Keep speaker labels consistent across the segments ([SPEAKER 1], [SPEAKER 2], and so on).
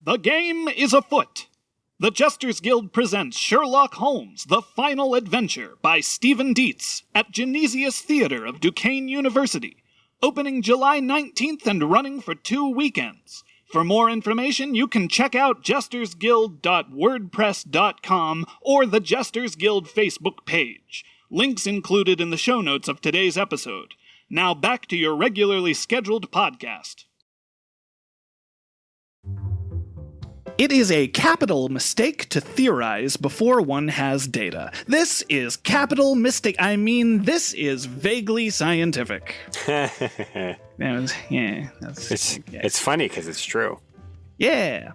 [SPEAKER 1] The game is afoot. The Jesters Guild presents Sherlock Holmes, The Final Adventure by Stephen Dietz at Genesius Theater of Duquesne University, opening July 19th and running for 2 weekends. For more information, you can check out jestersguild.wordpress.com or the Jesters Guild Facebook page. Links included in the show notes of today's episode. Now back to your regularly scheduled podcast. It is a capital mistake to theorize before one has data. This is capital mistake. I mean, this is vaguely scientific.
[SPEAKER 2] It's funny because it's true.
[SPEAKER 1] Yeah.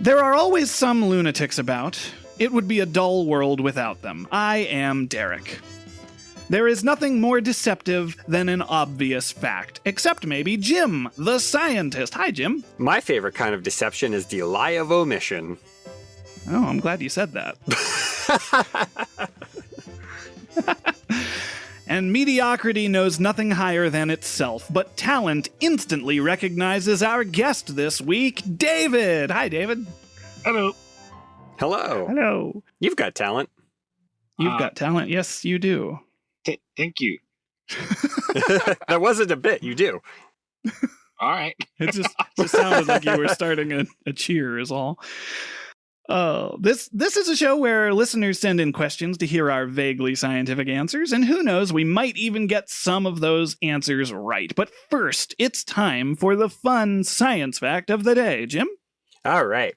[SPEAKER 1] There are always some lunatics about. It would be a dull world without them. I am Derek. There is nothing more deceptive than an obvious fact, except maybe Jim, the scientist. Hi, Jim.
[SPEAKER 2] My favorite kind of deception is the lie of omission.
[SPEAKER 1] Oh, I'm glad you said that. And mediocrity knows nothing higher than itself, but talent instantly recognizes our guest this week, David. Hi, David.
[SPEAKER 3] Hello.
[SPEAKER 2] Hello.
[SPEAKER 1] Hello.
[SPEAKER 2] You've got talent.
[SPEAKER 1] You've got talent. Yes, you do.
[SPEAKER 3] Thank you.
[SPEAKER 2] That wasn't a bit. You do.
[SPEAKER 3] All right.
[SPEAKER 1] It just sounded like you were starting a cheer is all. Oh, this is a show where listeners send in questions to hear our vaguely scientific answers, and who knows, we might even get some of those answers right. But first, it's time for the fun science fact of the day. Jim?
[SPEAKER 2] All right.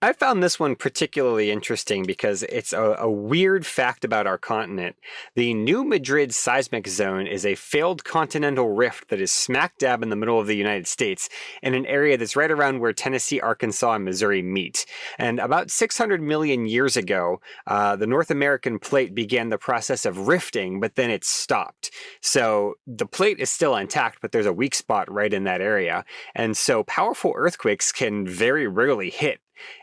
[SPEAKER 2] I found this one particularly interesting because it's a weird fact about our continent. The New Madrid seismic zone is a failed continental rift that is smack dab in the middle of the United States in an area that's right around where Tennessee, Arkansas, and Missouri meet. And about 600 million years ago, the North American plate began the process of rifting, but then it stopped. So the plate is still intact, but there's a weak spot right in that area. And so powerful earthquakes can very rarely hit.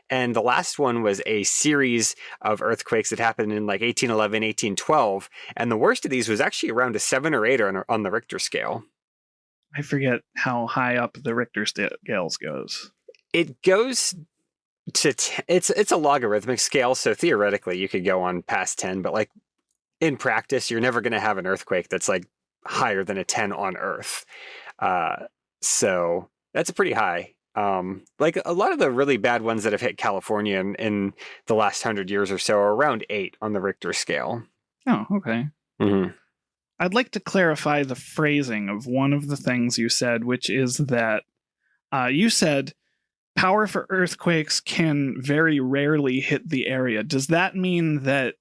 [SPEAKER 2] And the last one was a series of earthquakes that happened in like 1811, 1812. And the worst of these was actually around a 7 or 8 on the Richter scale.
[SPEAKER 1] I forget how high up the Richter scales goes.
[SPEAKER 2] It goes to, it's a logarithmic scale. So theoretically you could go on past 10, but like in practice, you're never going to have an earthquake that's like higher than a 10 on Earth. So that's pretty high. Like a lot of the really bad ones that have hit California in the last 100 years or so are around 8 on the Richter scale.
[SPEAKER 1] Oh, okay.
[SPEAKER 2] Mm-hmm.
[SPEAKER 1] I'd like to clarify the phrasing of one of the things you said, which is that you said powerful earthquakes can very rarely hit the area. Does that mean that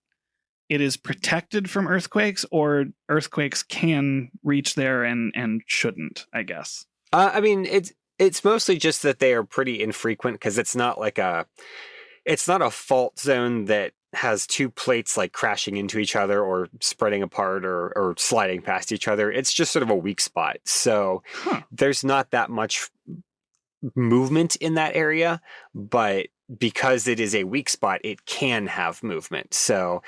[SPEAKER 1] it is protected from earthquakes, or earthquakes can reach there and shouldn't, I guess?
[SPEAKER 2] I mean, it's mostly just that they are pretty infrequent because it's not a fault zone that has 2 plates like crashing into each other or spreading apart or sliding past each other. It's just sort of a weak spot. So there's not that much movement in that area, but because it is a weak spot, it can have movement. So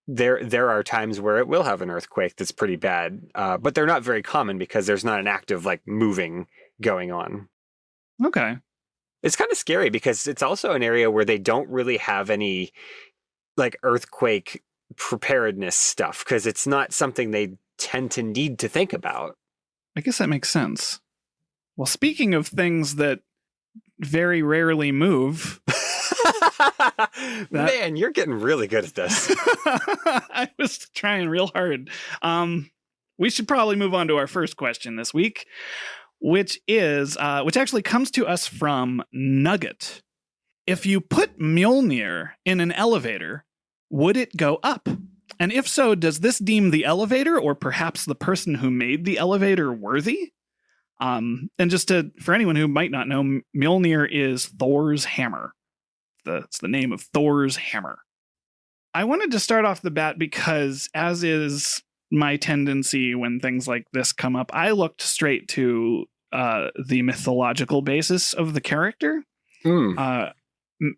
[SPEAKER 2] there are times where it will have an earthquake that's pretty bad, but they're not very common because there's not an active like moving going on.
[SPEAKER 1] Okay.
[SPEAKER 2] It's kind of scary because it's also an area where they don't really have any like earthquake preparedness stuff because it's not something they tend to need to think about.
[SPEAKER 1] I guess that makes sense. Well, speaking of things that very rarely move...
[SPEAKER 2] Man, you're getting really good at this.
[SPEAKER 1] I was trying real hard. We should probably move on to our first question this week, which actually comes to us from Nugget. If you put Mjolnir in an elevator, would it go up? And if so, does this deem the elevator or perhaps the person who made the elevator worthy? And for anyone who might not know, Mjolnir is Thor's hammer. It's the name of Thor's hammer. I wanted to start off the bat because, as is my tendency when things like this come up, I looked straight to the mythological basis of the character,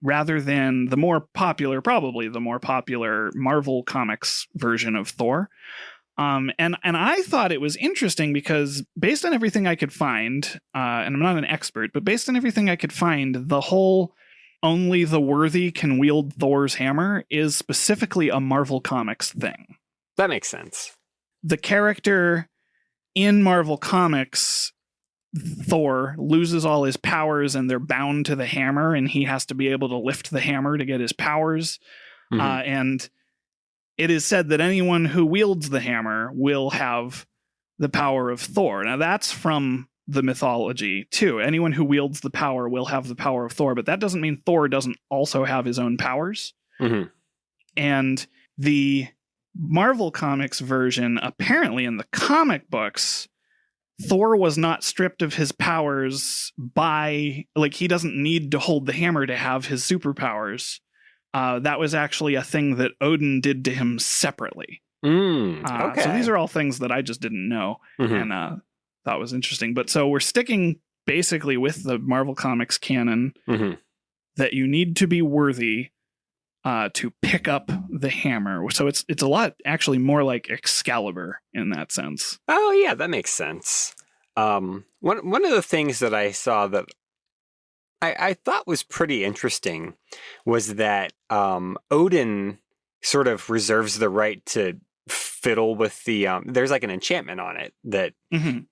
[SPEAKER 1] rather than probably the more popular Marvel Comics version of Thor. And I thought it was interesting because based on everything I could find, and I'm not an expert, but based on everything I could find, the whole only the worthy can wield Thor's hammer is specifically a Marvel Comics thing.
[SPEAKER 2] That makes sense.
[SPEAKER 1] The character in Marvel Comics, Thor, loses all his powers and they're bound to the hammer, and he has to be able to lift the hammer to get his powers. And it is said that anyone who wields the hammer will have the power of Thor. Now, that's from the mythology, too. Anyone who wields the power will have the power of Thor, but that doesn't mean Thor doesn't also have his own powers. And the Marvel Comics version, apparently in the comic books, Thor was not stripped of his powers he doesn't need to hold the hammer to have his superpowers. That was actually a thing that Odin did to him separately.
[SPEAKER 2] Okay.
[SPEAKER 1] So these are all things that I just didn't know and thought was interesting. But so we're sticking basically with the Marvel Comics canon that you need to be worthy to pick up the hammer. So it's a lot actually more like Excalibur in that sense.
[SPEAKER 2] Oh yeah, that makes sense. One of the things that I saw that I thought was pretty interesting was that Odin sort of reserves the right to fiddle with the there's like an enchantment on it that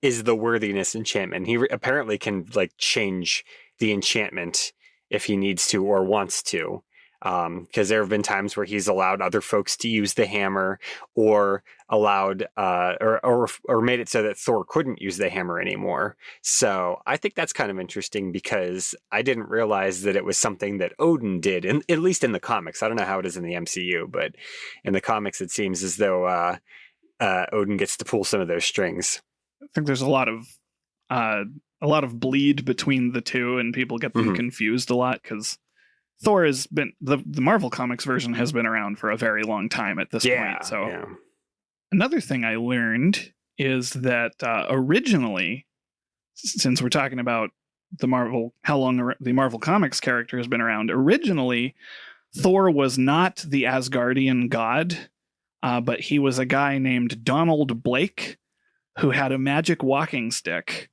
[SPEAKER 2] is the worthiness enchantment. He apparently can like change the enchantment if he needs to or wants to. Because there have been times where he's allowed other folks to use the hammer, or allowed, or made it so that Thor couldn't use the hammer anymore. So I think that's kind of interesting because I didn't realize that it was something that Odin did, at least in the comics. I don't know how it is in the MCU, but in the comics, it seems as though Odin gets to pull some of those strings.
[SPEAKER 1] I think there's a lot of bleed between the two, and people get them confused a lot because Thor has been the Marvel Comics version has been around for a very long time at this point. So another thing I learned is that originally, since we're talking about how long the Marvel Comics character has been around, originally Thor was not the Asgardian god, but he was a guy named Donald Blake who had a magic walking stick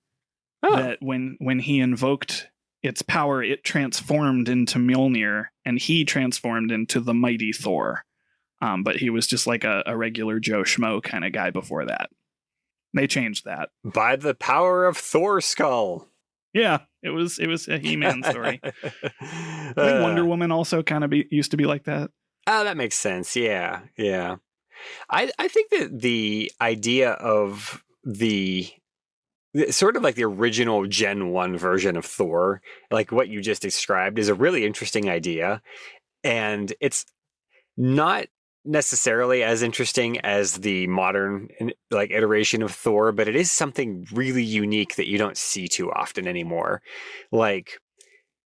[SPEAKER 1] that when he invoked its power, it transformed into Mjolnir, and he transformed into the mighty Thor. But he was just like a regular Joe Schmo kind of guy before that. They changed that.
[SPEAKER 2] By the power of Thor Skull.
[SPEAKER 1] Yeah, it was a He-Man story. I think Wonder Woman also kind of used to be like that.
[SPEAKER 2] Oh, that makes sense. Yeah. I think that the idea of the sort of like the original Gen 1 version of Thor, like what you just described, is a really interesting idea. And it's not necessarily as interesting as the modern like iteration of Thor, but it is something really unique that you don't see too often anymore. Like,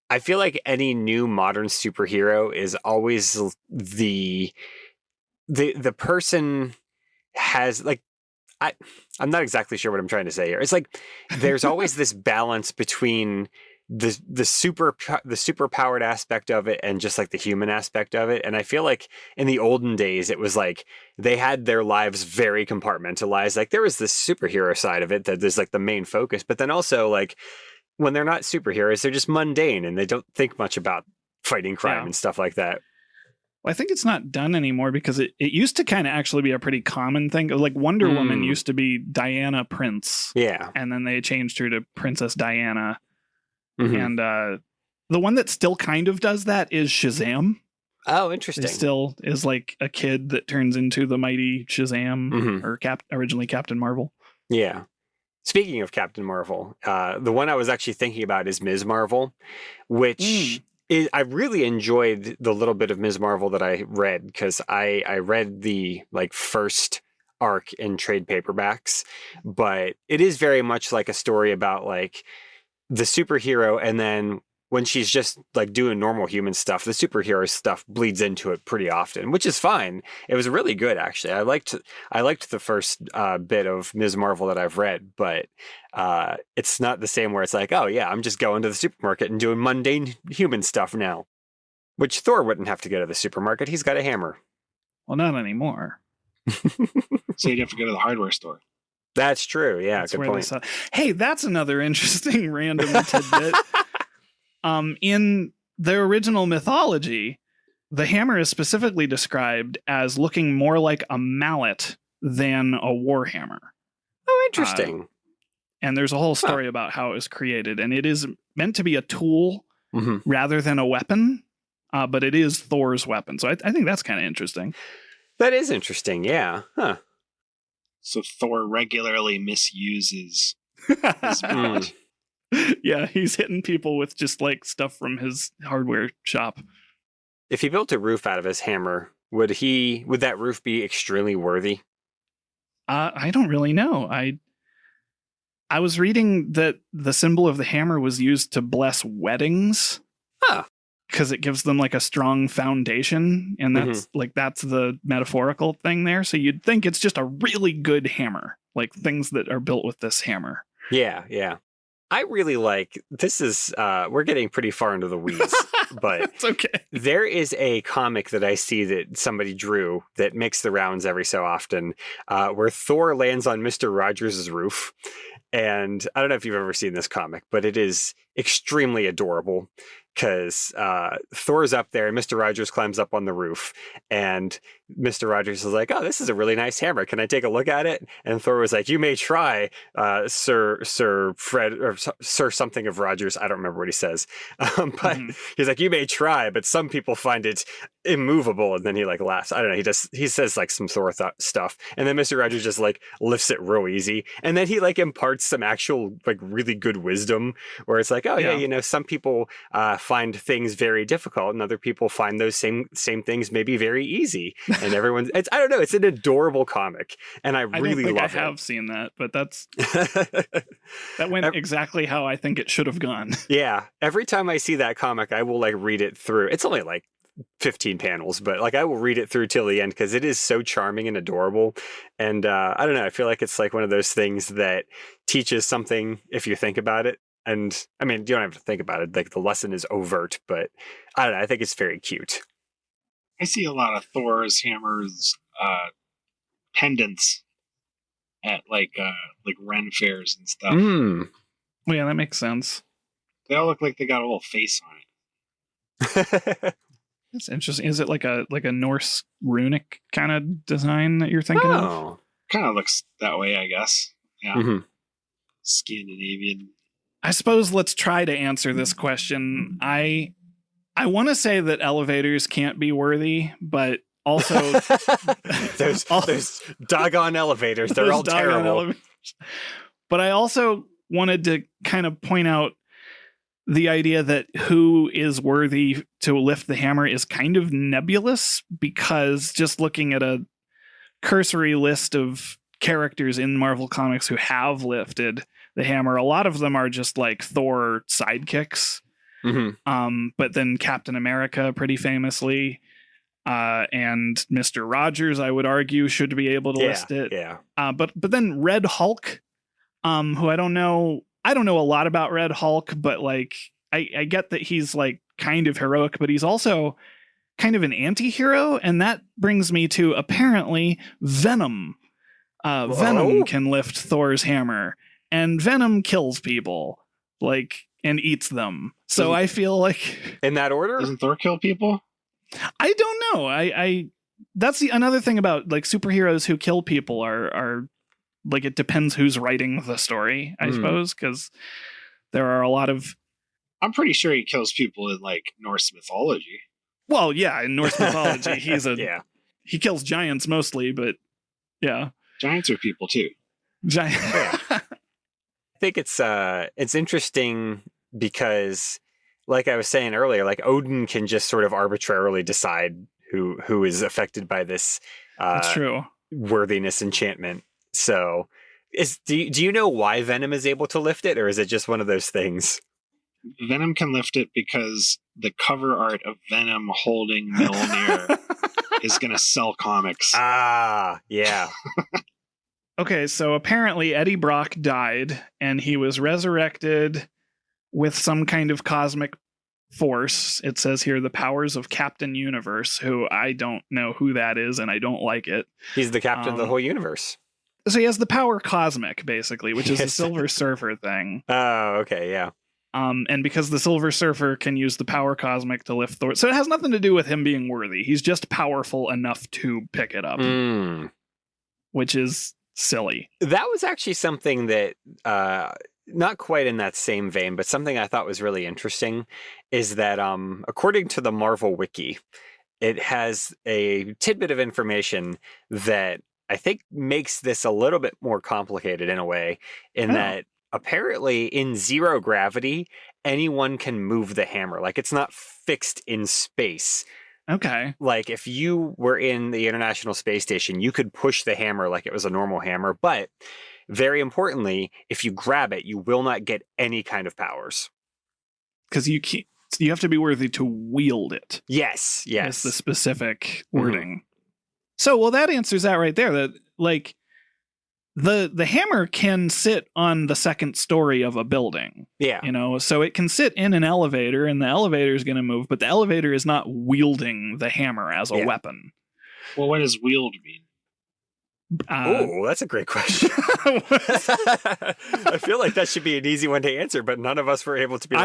[SPEAKER 2] I feel like any new modern superhero is always the person has like, I'm not exactly sure what I'm trying to say here. It's like there's always this balance between the super powered aspect of it and just like the human aspect of it. And I feel like in the olden days, it was like they had their lives very compartmentalized. Like there was this superhero side of it that is like the main focus, but then also like when they're not superheroes, they're just mundane and they don't think much about fighting crime and stuff like that.
[SPEAKER 1] Well, I think it's not done anymore because it used to kind of actually be a pretty common thing. Like Wonder Woman used to be Diana Prince.
[SPEAKER 2] Yeah.
[SPEAKER 1] And then they changed her to Princess Diana. And the one that still kind of does that is Shazam.
[SPEAKER 2] Oh, interesting.
[SPEAKER 1] It still is like a kid that turns into the mighty Shazam or originally Captain Marvel.
[SPEAKER 2] Yeah. Speaking of Captain Marvel, the one I was actually thinking about is Ms. Marvel, which... I really enjoyed the little bit of Ms. Marvel that I read because I read the like first arc in trade paperbacks, but it is very much like a story about like the superhero and then when she's just like doing normal human stuff, the superhero stuff bleeds into it pretty often, which is fine. It was really good, actually. I liked the first bit of Ms. Marvel that I've read, but it's not the same where it's like, oh yeah, I'm just going to the supermarket and doing mundane human stuff now. Which Thor wouldn't have to go to the supermarket. He's got a hammer.
[SPEAKER 1] Well, not anymore.
[SPEAKER 3] So you'd have to go to the hardware store.
[SPEAKER 2] That's true. Yeah,
[SPEAKER 1] That's
[SPEAKER 2] good
[SPEAKER 1] where they
[SPEAKER 2] point.
[SPEAKER 1] saw. Hey, that's another interesting random tidbit. In the original mythology, the hammer is specifically described as looking more like a mallet than a war hammer.
[SPEAKER 2] Oh, interesting.
[SPEAKER 1] And there's a whole story about how it was created, and it is meant to be a tool rather than a weapon, but it is Thor's weapon. So I think that's kind of interesting.
[SPEAKER 2] That is interesting, yeah. Huh.
[SPEAKER 3] So Thor regularly misuses his mallet.
[SPEAKER 1] Yeah, he's hitting people with just like stuff from his hardware shop.
[SPEAKER 2] If he built a roof out of his hammer, would that roof be extremely worthy?
[SPEAKER 1] I don't really know. I was reading that the symbol of the hammer was used to bless weddings.
[SPEAKER 2] Huh.
[SPEAKER 1] Because it gives them like a strong foundation, and that's the metaphorical thing there. So you'd think it's just a really good hammer, like things that are built with this hammer.
[SPEAKER 2] Yeah, yeah. I really like, this is, we're getting pretty far into the weeds, but
[SPEAKER 1] It's okay.
[SPEAKER 2] there is a comic that I see that somebody drew that makes the rounds every so often, where Thor lands on Mr. Rogers' roof. And I don't know if you've ever seen this comic, but it is extremely adorable because Thor's up there and Mr. Rogers climbs up on the roof, and Mr. Rogers is like, oh, this is a really nice hammer. Can I take a look at it? And Thor was like, you may try, Sir Fred, or Sir something of Rogers. I don't remember what he says. But he's like, you may try, but some people find it immovable. And then he like laughs. I don't know. He says like some Thor stuff. And then Mr. Rogers just like lifts it real easy. And then he like imparts some actual like really good wisdom where it's like, oh yeah, you know, some people find things very difficult and other people find those same things maybe very easy. And everyone's, I don't know, it's an adorable comic, and I really
[SPEAKER 1] don't think
[SPEAKER 2] love
[SPEAKER 1] I have seen that, but that went exactly how I think it should have gone.
[SPEAKER 2] Yeah, every time I see that comic, I will like read it through. It's only like 15 panels, but like I will read it through till the end because it is so charming and adorable. And I don't know, I feel like it's like one of those things that teaches something if you think about it. And I mean, you don't have to think about it, like the lesson is overt, but I don't know, I think it's very cute.
[SPEAKER 3] I see a lot of Thor's hammers pendants at like Ren fairs and stuff.
[SPEAKER 1] Well, yeah, that makes sense.
[SPEAKER 3] They all look like they got a little face on it.
[SPEAKER 1] That's interesting. Is it like a Norse runic kind of design that you're thinking of?
[SPEAKER 3] Kind of looks that way, I guess. Yeah. Scandinavian.
[SPEAKER 1] I suppose let's try to answer this question. I want to say that elevators can't be worthy, but also
[SPEAKER 2] those doggone elevators, they're all terrible.
[SPEAKER 1] But I also wanted to kind of point out the idea that who is worthy to lift the hammer is kind of nebulous, because just looking at a cursory list of characters in Marvel Comics who have lifted the hammer, a lot of them are just like Thor sidekicks. But then Captain America pretty famously, and Mr. Rogers, I would argue, should be able to list it. But then Red Hulk, who I don't know a lot about Red Hulk, but like I get that he's like kind of heroic, but he's also kind of an anti-hero, and that brings me to apparently Venom. Venom can lift Thor's hammer, and Venom kills people, like, and eats them. So I feel like
[SPEAKER 2] in that order,
[SPEAKER 3] doesn't Thor kill people?
[SPEAKER 1] I don't know. I that's another thing about like superheroes who kill people are like, it depends who's writing the story, I suppose, because there are a lot of.
[SPEAKER 3] I'm pretty sure he kills people in like Norse mythology.
[SPEAKER 1] Well, yeah, in Norse mythology, he's he kills giants mostly, but yeah,
[SPEAKER 3] giants are people too.
[SPEAKER 2] I think it's interesting because, like I was saying earlier, like Odin can just sort of arbitrarily decide who is affected by this
[SPEAKER 1] that's true
[SPEAKER 2] worthiness enchantment. So do you know why Venom is able to lift it, or is it just one of those things?
[SPEAKER 3] Venom can lift it because the cover art of Venom holding Mjolnir is going to sell comics.
[SPEAKER 2] Yeah.
[SPEAKER 1] Okay, so apparently Eddie Brock died, and he was resurrected with some kind of cosmic force. It says here the powers of Captain Universe, who I don't know who that is, and I don't like it.
[SPEAKER 2] He's the captain of the whole universe.
[SPEAKER 1] So he has the power cosmic, basically, which is the
[SPEAKER 2] Yes.
[SPEAKER 1] Silver Surfer thing.
[SPEAKER 2] Oh, okay, yeah.
[SPEAKER 1] And because the Silver Surfer can use the power cosmic to lift Thor, so it has nothing to do with him being worthy. He's just powerful enough to pick it up, which is silly.
[SPEAKER 2] That was actually something that, not quite in that same vein, but something I thought was really interesting is that, according to the Marvel Wiki, it has a tidbit of information that I think makes this a little bit more complicated in a way, in that apparently in zero gravity, anyone can move the hammer. Like, it's not fixed in space.
[SPEAKER 1] Okay.
[SPEAKER 2] Like, if you were in the International Space Station, you could push the hammer like it was a normal hammer. But very importantly, if you grab it, you will not get any kind of powers.
[SPEAKER 1] Because you have to be worthy to wield it.
[SPEAKER 2] Yes.
[SPEAKER 1] That's the specific wording. So, well, that answers that right there. That, like, the hammer can sit on the second story of a building.
[SPEAKER 2] Yeah.
[SPEAKER 1] You know, so it can sit in an elevator, and the elevator is going to move, but the elevator is not wielding the hammer as a weapon.
[SPEAKER 3] Well, what does wield mean?
[SPEAKER 2] Oh, that's a great question. I feel like that should be an easy one to answer, but none of us were able to be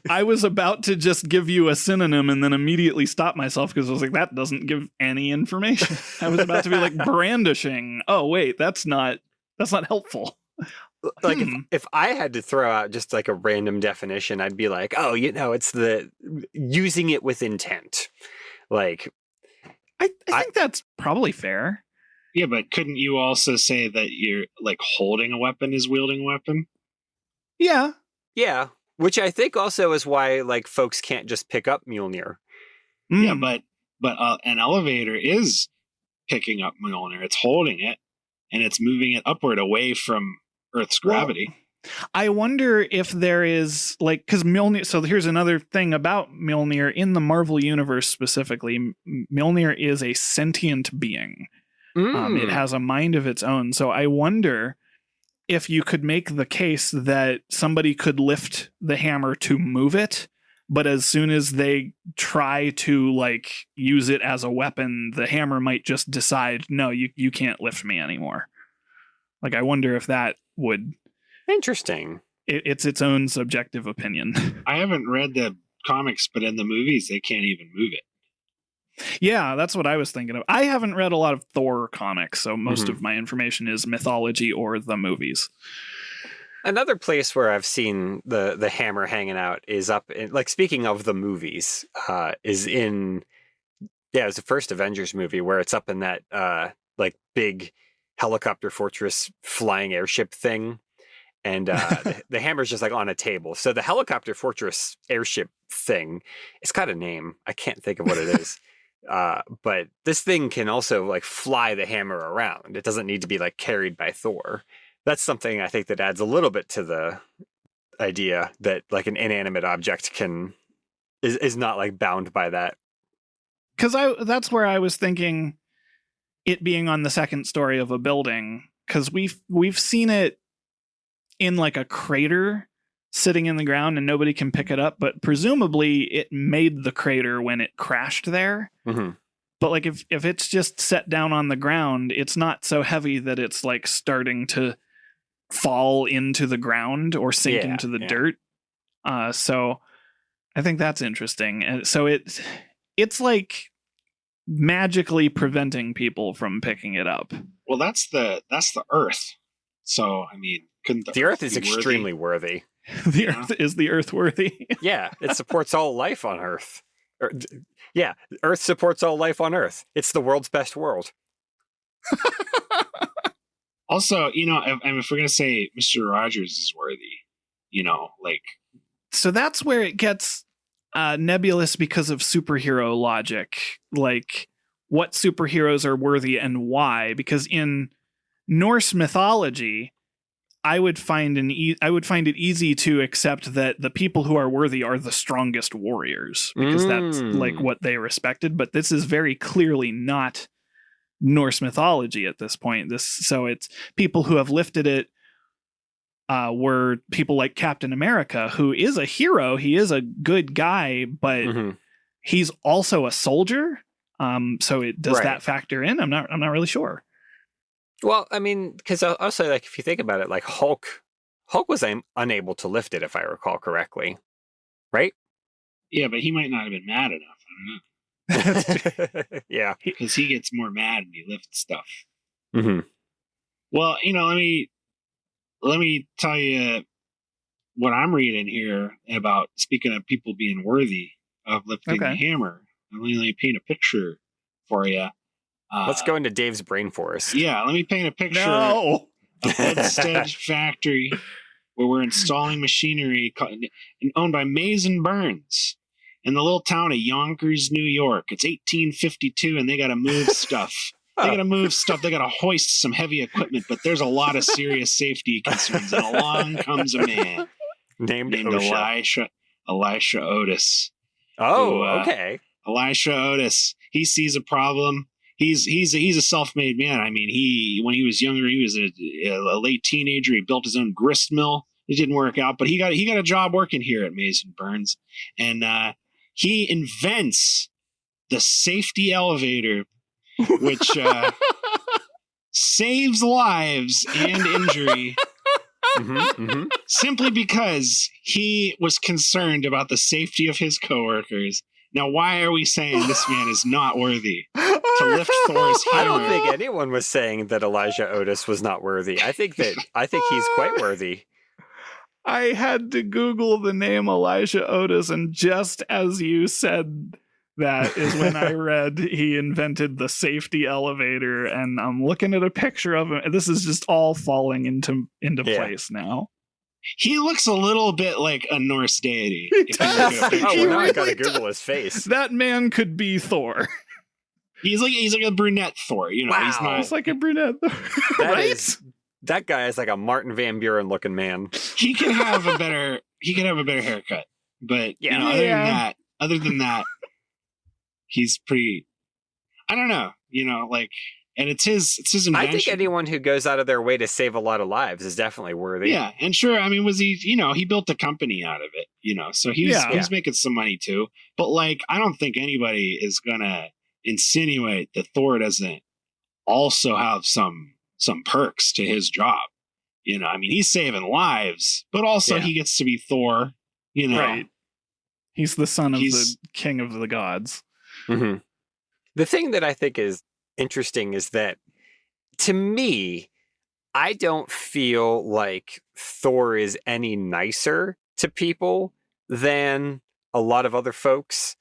[SPEAKER 1] I was about to just give you a synonym and then immediately stop myself because I was like, that doesn't give any information. I was about to be like brandishing. Oh, wait, that's not helpful.
[SPEAKER 2] Like, if I had to throw out just like a random definition, I'd be like, oh, it's the using it with intent. Like,
[SPEAKER 1] I think that's probably fair.
[SPEAKER 3] Yeah, but couldn't you also say that you're like holding a weapon is wielding a weapon?
[SPEAKER 1] Yeah.
[SPEAKER 2] Yeah. Which I think also is why like folks can't just pick up Mjolnir.
[SPEAKER 3] Yeah, but an elevator is picking up Mjolnir. It's holding it and it's moving it upward away from Earth's gravity.
[SPEAKER 1] Well, I wonder if there is like, because Mjolnir. So here's another thing about Mjolnir in the Marvel universe specifically. Mjolnir is a sentient being. It has a mind of its own. So I wonder if you could make the case that somebody could lift the hammer to move it, but as soon as they try to like use it as a weapon, the hammer might just decide, no, you can't lift me anymore. Like, I wonder if that would...
[SPEAKER 2] Interesting.
[SPEAKER 1] It's its own subjective opinion.
[SPEAKER 3] I haven't read the comics, but in the movies, they can't even move it.
[SPEAKER 1] Yeah, that's what I was thinking of. I haven't read a lot of Thor comics, so most of my information is mythology or the movies.
[SPEAKER 2] Another place where I've seen the hammer hanging out is up in, like, speaking of the movies, is in, it was the first Avengers movie where it's up in that like big helicopter fortress flying airship thing. And the hammer's just like on a table. So the helicopter fortress airship thing, it's got a name. I can't think of what it is. But this thing can also like fly the hammer around. It doesn't need to be like carried by Thor. That's something I think that adds a little bit to the idea that like an inanimate object is not like bound by that.
[SPEAKER 1] Because that's where I was thinking it being on the second story of a building. Because we've seen it in like a crater sitting in the ground and nobody can pick it up, but presumably it made the crater when it crashed there. But like if it's just set down on the ground, it's not so heavy that it's like starting to fall into the ground or sink into the dirt. So I think that's interesting. And so it's like magically preventing people from picking it up.
[SPEAKER 3] Well, that's the Earth. So I mean, couldn't
[SPEAKER 2] the Earth is extremely worthy.
[SPEAKER 1] The Earth is the Earth worthy.
[SPEAKER 2] Yeah, it supports all life on Earth. Yeah, Earth supports all life on Earth. It's the world's best world.
[SPEAKER 3] Also, if we're gonna say Mr. Rogers is worthy, like.
[SPEAKER 1] So that's where it gets nebulous because of superhero logic. Like, what superheroes are worthy and why? Because in Norse mythology, I would find it easy to accept that the people who are worthy are the strongest warriors, because that's like what they respected. But this is very clearly not Norse mythology at this point. So it's people who have lifted it were people like Captain America, who is a hero. He is a good guy, but he's also a soldier. So does that factor in? I'm not really sure.
[SPEAKER 2] Well, I mean, because I'll say, like, if you think about it, like Hulk was unable to lift it, if I recall correctly, right?
[SPEAKER 3] Yeah, but he might not have been mad enough. I don't know.
[SPEAKER 2] Yeah,
[SPEAKER 3] because he gets more mad when he lifts stuff.
[SPEAKER 2] Mm-hmm.
[SPEAKER 3] Well, let me tell you what I'm reading here about, speaking of people being worthy of lifting the hammer. Let me paint a picture for you.
[SPEAKER 2] Let's go into Dave's brain forest.
[SPEAKER 3] Yeah, let me paint a picture of Bedstead Factory, where we're installing machinery owned by Mays and Burns in the little town of Yonkers, New York. It's 1852, and they got to move stuff. They got to move stuff. They got to hoist some heavy equipment, but there's a lot of serious safety concerns. And along comes a man named Elisha Otis.
[SPEAKER 2] Oh, okay.
[SPEAKER 3] Elisha Otis. He sees a problem. He's a self-made man. I mean, when he was younger, he was a late teenager. He built his own grist mill. It didn't work out, but he got a job working here at Mason Burns, and he invents the safety elevator, which saves lives and injury. Simply because he was concerned about the safety of his coworkers. Now, why are we saying this man is not worthy to lift Thor's hammer?
[SPEAKER 2] I don't think anyone was saying that Elijah Otis was not worthy. I think he's quite worthy.
[SPEAKER 1] I had to Google the name Elijah Otis, and just as you said that is when I read he invented the safety elevator, and I'm looking at a picture of him. This is just all falling into place now.
[SPEAKER 3] He looks a little bit like a Norse deity.
[SPEAKER 2] Now I gotta Google his face.
[SPEAKER 1] That man could be Thor.
[SPEAKER 3] He's like a brunette Thor.
[SPEAKER 2] Wow.
[SPEAKER 1] He's like a brunette.
[SPEAKER 2] Right? That guy is like a Martin Van Buren looking man.
[SPEAKER 3] He can have a better haircut, but other than that, he's pretty. I don't know. And it's his invention.
[SPEAKER 2] I think anyone who goes out of their way to save a lot of lives is definitely worthy.
[SPEAKER 3] Yeah, and sure, I mean, was he? He built a company out of it. So he's making some money too. But I don't think anybody is gonna insinuate that Thor doesn't also have some perks to his job. I mean, he's saving lives, but also he gets to be Thor.
[SPEAKER 1] Right? He's the son of the king of the gods.
[SPEAKER 2] Mm-hmm. The thing that I think is interesting is that, to me, I don't feel like Thor is any nicer to people than a lot of other folks.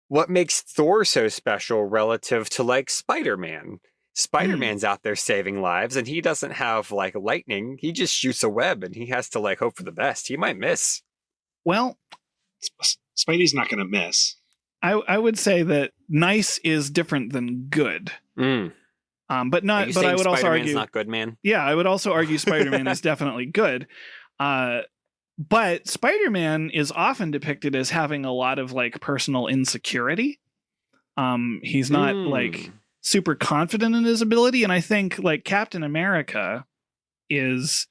[SPEAKER 2] What makes Thor so special relative to Spider-Man? Spider-Man's out there saving lives, and he doesn't have lightning. He just shoots a web, and he has to hope for the best. He might miss.
[SPEAKER 1] Well,
[SPEAKER 3] Spidey's not going to miss.
[SPEAKER 1] I would say that nice is different than good. But not. But I would also argue
[SPEAKER 2] not good, man.
[SPEAKER 1] Yeah, I would also argue Spider-Man is definitely good. But Spider-Man is often depicted as having a lot of personal insecurity. He's not super confident in his ability, and I think Captain America is.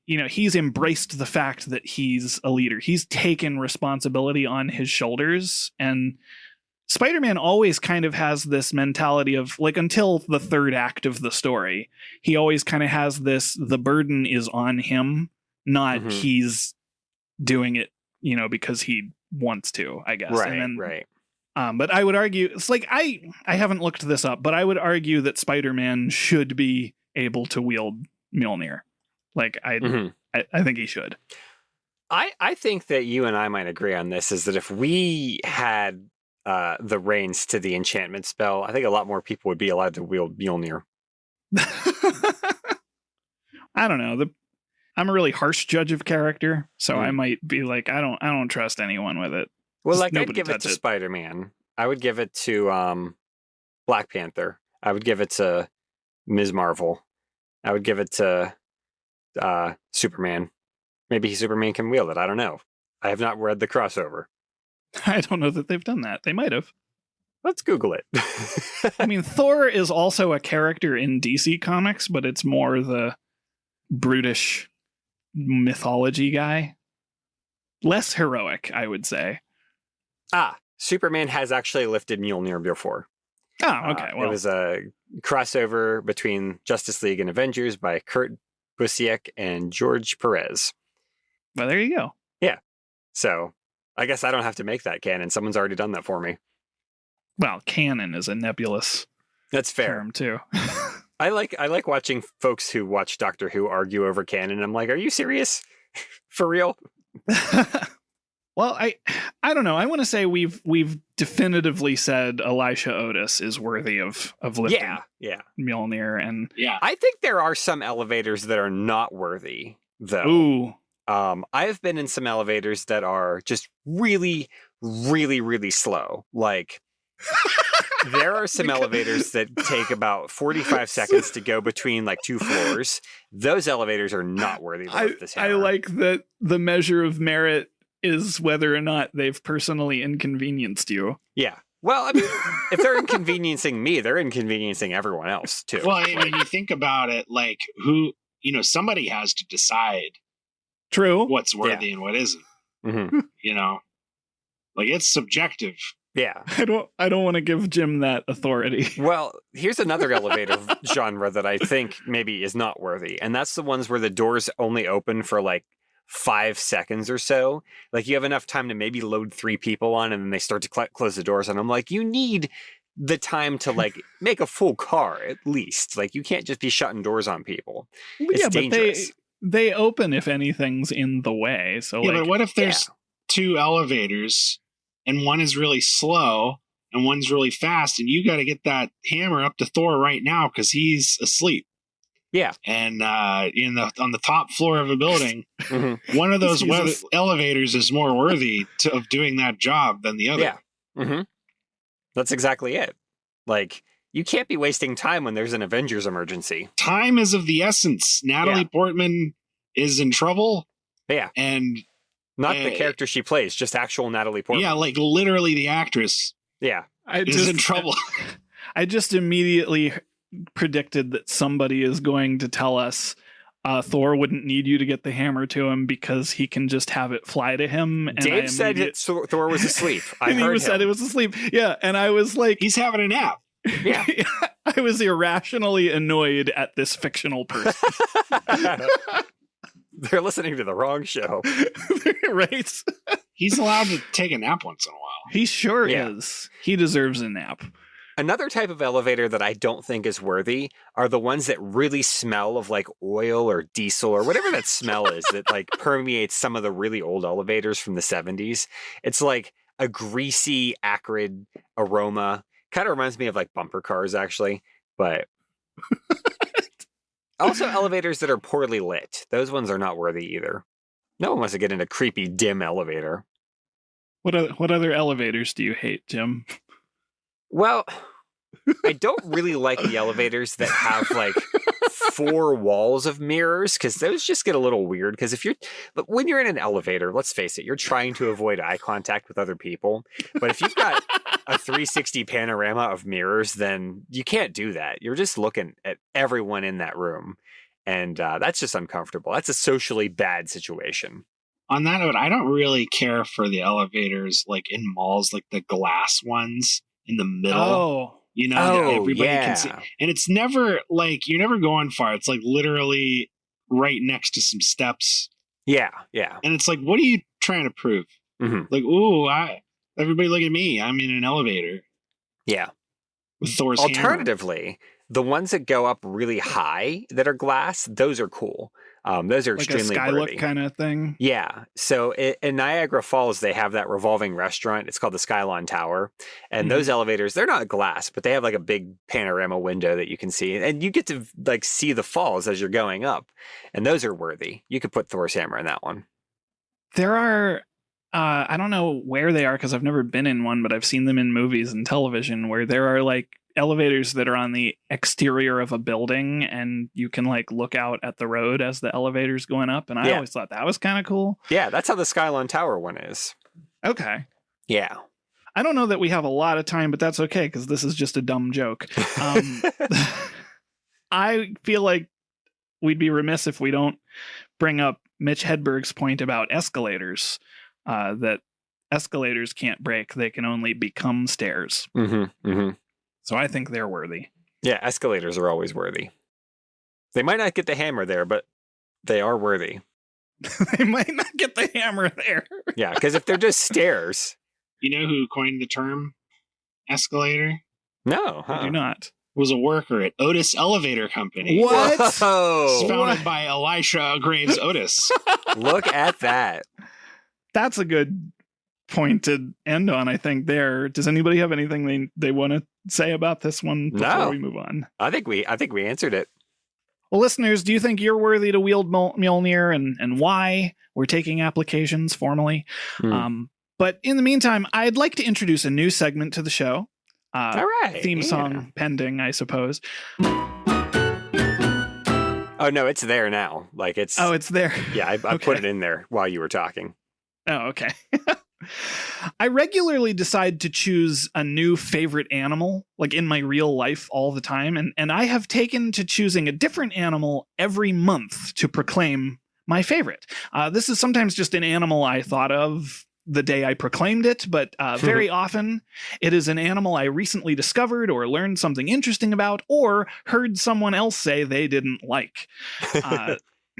[SPEAKER 1] He's embraced the fact that he's a leader. He's taken responsibility on his shoulders. And Spider-Man always kind of has this mentality of until the third act of the story, he always kind of has the burden is on him, not he's doing it, because he wants to, I guess.
[SPEAKER 2] Right.
[SPEAKER 1] But I would argue, it's I haven't looked this up, but I would argue that Spider-Man should be able to wield Mjolnir. I think he should.
[SPEAKER 2] I think that you and I might agree on this, is that if we had the reins to the enchantment spell, I think a lot more people would be allowed to wield Mjolnir.
[SPEAKER 1] I don't know. I'm a really harsh judge of character, so I might be I don't trust anyone with it.
[SPEAKER 2] Well, I'd give it to Spider-Man. I would give it to Black Panther. I would give it to Ms. Marvel. I would give it to Superman. Maybe Superman can wield it. I don't know. I have not read the crossover.
[SPEAKER 1] I don't know that they've done that. They might have.
[SPEAKER 2] Let's Google it.
[SPEAKER 1] I mean, Thor is also a character in DC Comics, but it's more the brutish mythology guy. Less heroic, I would say.
[SPEAKER 2] Superman has actually lifted Mjolnir before.
[SPEAKER 1] Oh, okay.
[SPEAKER 2] It was a crossover between Justice League and Avengers by Kurt Busiek and George Perez.
[SPEAKER 1] Well, there you go.
[SPEAKER 2] Yeah. So I guess I don't have to make that canon. Someone's already done that for me.
[SPEAKER 1] Well, canon is a nebulous
[SPEAKER 2] That's fair.
[SPEAKER 1] term, too.
[SPEAKER 2] I like watching folks who watch Doctor Who argue over canon. I'm like, are you serious? For real?
[SPEAKER 1] Well, I don't know. I want to say we've definitively said Elisha Otis is worthy of lifting
[SPEAKER 2] Yeah.
[SPEAKER 1] Mjolnir, and
[SPEAKER 2] I think there are some elevators that are not worthy, though.
[SPEAKER 1] ooh,
[SPEAKER 2] I've been in some elevators that are just really, really, really slow. Like, there are some elevators that take about 45 seconds to go between like two floors. Those elevators are not worthy to lift this hammer.
[SPEAKER 1] I like that the measure of merit is whether or not they've personally inconvenienced you.
[SPEAKER 2] Yeah. Well, I mean, if they're inconveniencing me, they're inconveniencing everyone else too.
[SPEAKER 3] Well, I mean, you think about it, like somebody has to decide
[SPEAKER 1] True.
[SPEAKER 3] what's worthy and what isn't.
[SPEAKER 2] Mm-hmm.
[SPEAKER 3] Like it's subjective.
[SPEAKER 2] Yeah.
[SPEAKER 1] I don't want to give Jim that authority.
[SPEAKER 2] Well, here's another elevator genre that I think maybe is not worthy, and that's the ones where the doors only open for like 5 seconds or so. Like you have enough time to maybe load 3 people on, and then they start to close the doors. And I'm like, you need the time to like make a full car at least. Like you can't just be shutting doors on people. It's dangerous.
[SPEAKER 1] But they open if anything's in the way. So
[SPEAKER 3] yeah, but what if there's 2 elevators and one is really slow and one's really fast, and you got to get that hammer up to Thor right now because he's asleep.
[SPEAKER 2] Yeah,
[SPEAKER 3] and on the top floor of a building, one of those elevators is more worthy of doing that job than the other.
[SPEAKER 2] Yeah, that's exactly it. Like you can't be wasting time when there's an Avengers emergency.
[SPEAKER 3] Time is of the essence. Natalie Portman is in trouble.
[SPEAKER 2] Yeah,
[SPEAKER 3] and
[SPEAKER 2] not the character she plays, just actual Natalie Portman.
[SPEAKER 3] Yeah, like literally the actress.
[SPEAKER 2] Yeah,
[SPEAKER 3] is in trouble.
[SPEAKER 1] I just immediately predicted that somebody is going to tell us Thor wouldn't need you to get the hammer to him because he can just have it fly to him. And
[SPEAKER 2] Dave said that Thor was asleep.
[SPEAKER 1] He said it was asleep. Yeah, and I was like,
[SPEAKER 3] he's having a nap.
[SPEAKER 2] Yeah.
[SPEAKER 1] I was irrationally annoyed at this fictional person.
[SPEAKER 2] They're listening to the wrong show.
[SPEAKER 1] Right?
[SPEAKER 3] He's allowed to take a nap once in a while.
[SPEAKER 1] He sure is. He deserves a nap.
[SPEAKER 2] Another type of elevator that I don't think is worthy are the ones that really smell of like oil or diesel or whatever that smell is that like permeates some of the really old elevators from the 70s. It's like a greasy, acrid aroma. Kind of reminds me of like bumper cars, actually. But also elevators that are poorly lit. Those ones are not worthy either. No one wants to get in a creepy, dim elevator.
[SPEAKER 1] What other elevators do you hate, Jim?
[SPEAKER 2] Well, I don't really like the elevators that have like 4 walls of mirrors because those just get a little weird. Because when you're in an elevator, let's face it, you're trying to avoid eye contact with other people. But if you've got a 360 panorama of mirrors, then you can't do that. You're just looking at everyone in that room. And that's just uncomfortable. That's a socially bad situation.
[SPEAKER 3] On that note, I don't really care for the elevators like in malls, like the glass ones in the middle. That everybody can see. And it's never like you're never going far. It's like literally right next to some steps.
[SPEAKER 2] Yeah.
[SPEAKER 3] And it's like, what are you trying to prove?
[SPEAKER 2] Mm-hmm.
[SPEAKER 3] Like, everybody look at me. I'm in an elevator.
[SPEAKER 2] Yeah.
[SPEAKER 3] With Thor's
[SPEAKER 2] Alternatively, the ones that go up really high that are glass, those are cool. Those are
[SPEAKER 1] like
[SPEAKER 2] extremely
[SPEAKER 1] a sky
[SPEAKER 2] worthy.
[SPEAKER 1] Look kind of thing.
[SPEAKER 2] Yeah. So in Niagara Falls, they have that revolving restaurant. It's called the Skyline Tower. And those elevators, they're not glass, but they have like a big panorama window that you can see. And you get to like see the falls as you're going up. And those are worthy. You could put Thor's hammer in that one.
[SPEAKER 1] There are, I don't know where they are because I've never been in one, but I've seen them in movies and television where there are like elevators that are on the exterior of a building, and you can like look out at the road as the elevator's going up. And I always thought that was kind of cool.
[SPEAKER 2] Yeah, that's how the Skylon Tower one is.
[SPEAKER 1] Okay.
[SPEAKER 2] Yeah.
[SPEAKER 1] I don't know that we have a lot of time, but that's okay because this is just a dumb joke. I feel like we'd be remiss if we don't bring up Mitch Hedberg's point about escalators, that escalators can't break. They can only become stairs.
[SPEAKER 2] Mm-hmm, mm-hmm.
[SPEAKER 1] So I think they're worthy.
[SPEAKER 2] Yeah, escalators are always worthy. They might not get the hammer there, but they are worthy.
[SPEAKER 1] They might not get the hammer there.
[SPEAKER 2] Yeah, because if they're just stairs.
[SPEAKER 3] You know who coined the term escalator?
[SPEAKER 2] No,
[SPEAKER 1] I do not.
[SPEAKER 3] Was a worker at Otis Elevator Company.
[SPEAKER 1] What?
[SPEAKER 2] Whoa.
[SPEAKER 3] Founded by Elisha Graves Otis.
[SPEAKER 2] Look at that.
[SPEAKER 1] That's a good point to end on, I think, there. Does anybody have anything they want to say about this one before we move on?
[SPEAKER 2] I think we answered it.
[SPEAKER 1] Well, listeners, do you think you're worthy to wield Mjolnir, and why? We're taking applications formally. But in the meantime, I'd like to introduce a new segment to the show.
[SPEAKER 2] All right.
[SPEAKER 1] Theme song pending, I suppose.
[SPEAKER 2] Oh, no, it's there now. Like it's.
[SPEAKER 1] Oh, it's there.
[SPEAKER 2] Yeah, I put it in there while you were talking.
[SPEAKER 1] Oh, okay. I regularly decide to choose a new favorite animal, like in my real life all the time. And I have taken to choosing a different animal every month to proclaim my favorite. This is sometimes just an animal I thought of the day I proclaimed it, but very often it is an animal I recently discovered or learned something interesting about or heard someone else say they didn't like.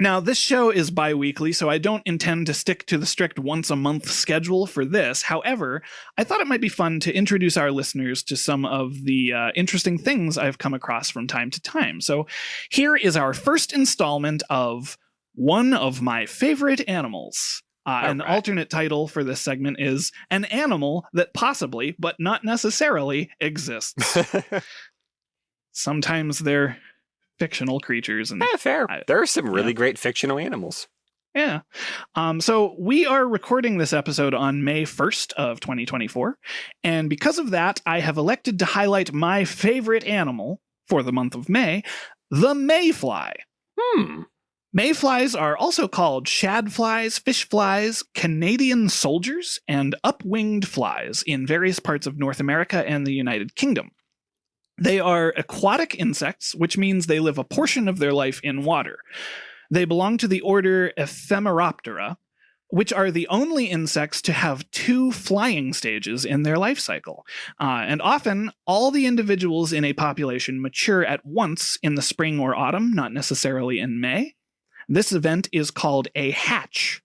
[SPEAKER 1] Now, this show is bi-weekly, so I don't intend to stick to the strict once-a-month schedule for this. However, I thought it might be fun to introduce our listeners to some of the interesting things I've come across from time to time. So here is our first installment of One of My Favorite Animals. An alternate title for this segment is An Animal That Possibly, but Not Necessarily, Exists. Sometimes they're fictional creatures. And
[SPEAKER 2] fair. There are some really great fictional animals.
[SPEAKER 1] Yeah. So we are recording this episode on May 1st of 2024. And because of that, I have elected to highlight my favorite animal for the month of May, the mayfly. Mayflies are also called shadflies, fishflies, Canadian soldiers, and upwinged flies in various parts of North America and the United Kingdom. They are aquatic insects, which means they live a portion of their life in water. They belong to the order Ephemeroptera, which are the only insects to have 2 flying stages in their life cycle. And often, all the individuals in a population mature at once in the spring or autumn, not necessarily in May. This event is called a hatch.